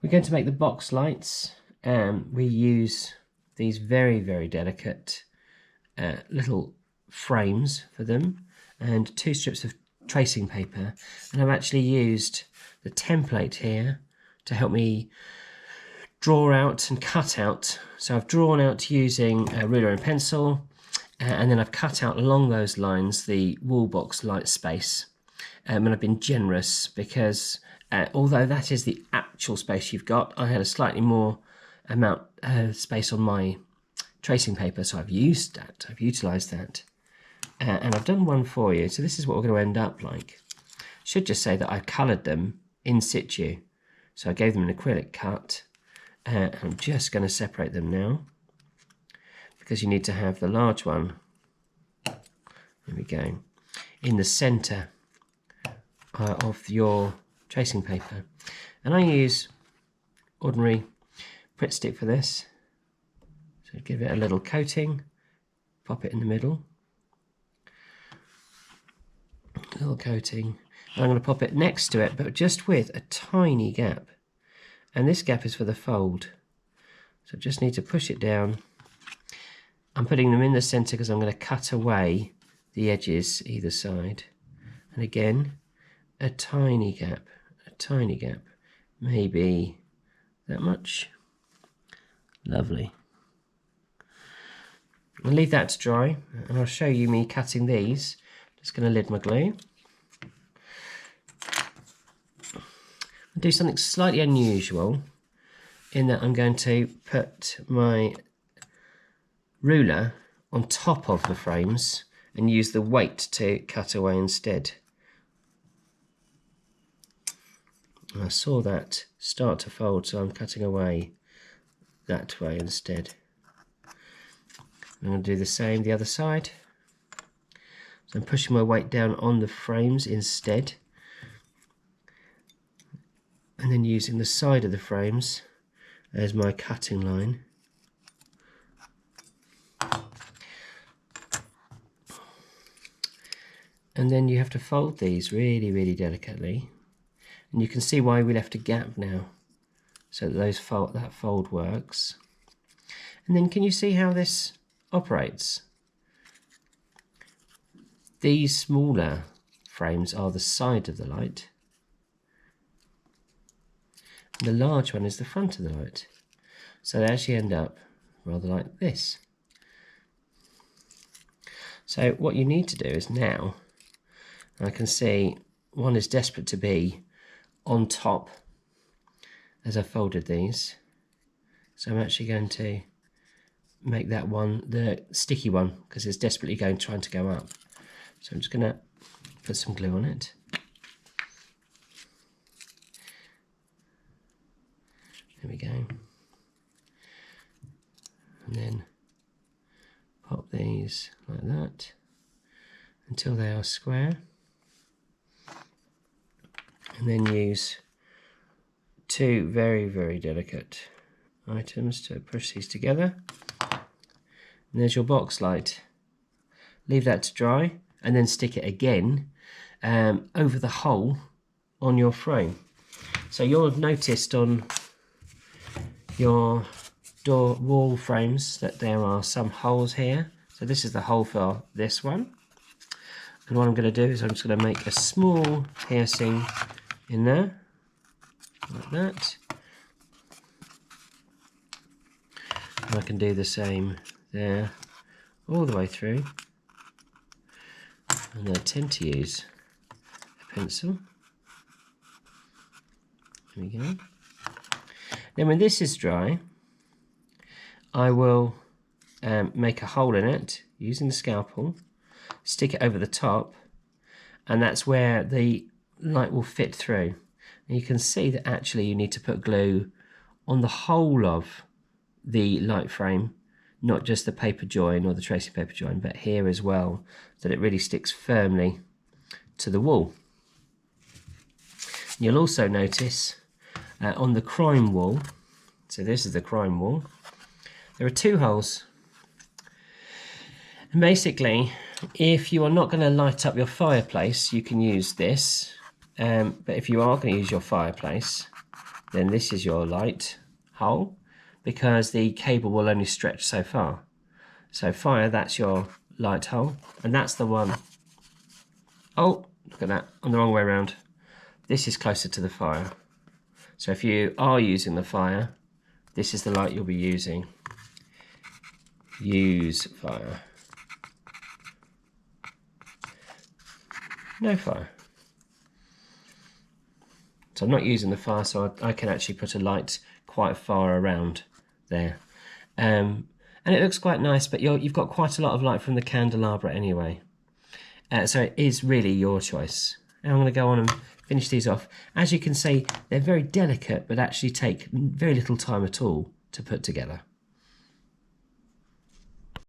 We're going to make the box lights. We use these very, very delicate little frames for them and 2 strips of tracing paper, and I've actually used the template here to help me draw out and cut out. So I've drawn out using a ruler and pencil, and then I've cut out along those lines the wall box light space, and I've been generous because although that is the actual space you've got, I had a slightly more amount space on my tracing paper, so I've used that, I've utilised that, and I've done one for you. So this is what we're going to end up like. Should just say that I coloured them in situ, so I gave them an acrylic cut, and I'm just going to separate them now because you need to have the large one, there we go, in the centre of your tracing paper. And I use ordinary Pritt stick for this, so give it a little coating, pop it in the middle, a little coating, and I'm going to pop it next to it, but just with a tiny gap, and this gap is for the fold, so I just need to push it down. I'm putting them in the centre because I'm going to cut away the edges either side, and again a tiny gap, maybe that much. Lovely. I'll leave that to dry and I'll show you me cutting these. Just going to lid my glue. I'll do something slightly unusual in that I'm going to put my ruler on top of the frames and use the weight to cut away instead. I saw that start to fold, so I'm cutting away that way instead. I'm going to do the same the other side. So I'm pushing my weight down on the frames instead, and then using the side of the frames as my cutting line. And then you have to fold these really, really delicately. And you can see why we left a gap now, so that that fold works. And then can you see how this operates? These smaller frames are the side of the light, and the large one is the front of the light. So they actually end up rather like this. So what you need to do is now, I can see one is desperate to be on top as I folded these, so I'm actually going to make that one the sticky one because it's desperately trying to go up. So I'm just going to put some glue on it. There we go. And then pop these like that until they are square. And then use 2 very, very delicate items to push these together. And there's your box light. Leave that to dry and then stick it again over the hole on your frame. So you'll have noticed on your door wall frames that there are some holes here. So this is the hole for this one. And what I'm going to do is I'm just going to make a small piercing in there, like that. And I can do the same there, all the way through. And I tend to use a pencil. There we go. Then when this is dry, I will make a hole in it using the scalpel, stick it over the top, and that's where the light will fit through. And you can see that actually you need to put glue on the whole of the light frame, not just the paper join or the tracing paper join, but here as well, so that it really sticks firmly to the wall. You'll also notice on the crime wall, so this is the crime wall, there are 2 holes. And basically, if you are not going to light up your fireplace, you can use this. But if you are going to use your fireplace, then this is your light hole, because the cable will only stretch so far. So fire, that's your light hole, and that's the one. Oh, look at that, I'm the wrong way around. This is closer to the fire. So if you are using the fire, this is the light you'll be using. Use fire. No fire. So I'm not using the fire, so I can actually put a light quite far around there. And it looks quite nice, but you've got quite a lot of light from the candelabra anyway. So it is really your choice. Now I'm going to go on and finish these off. As you can see, they're very delicate, but actually take very little time at all to put together.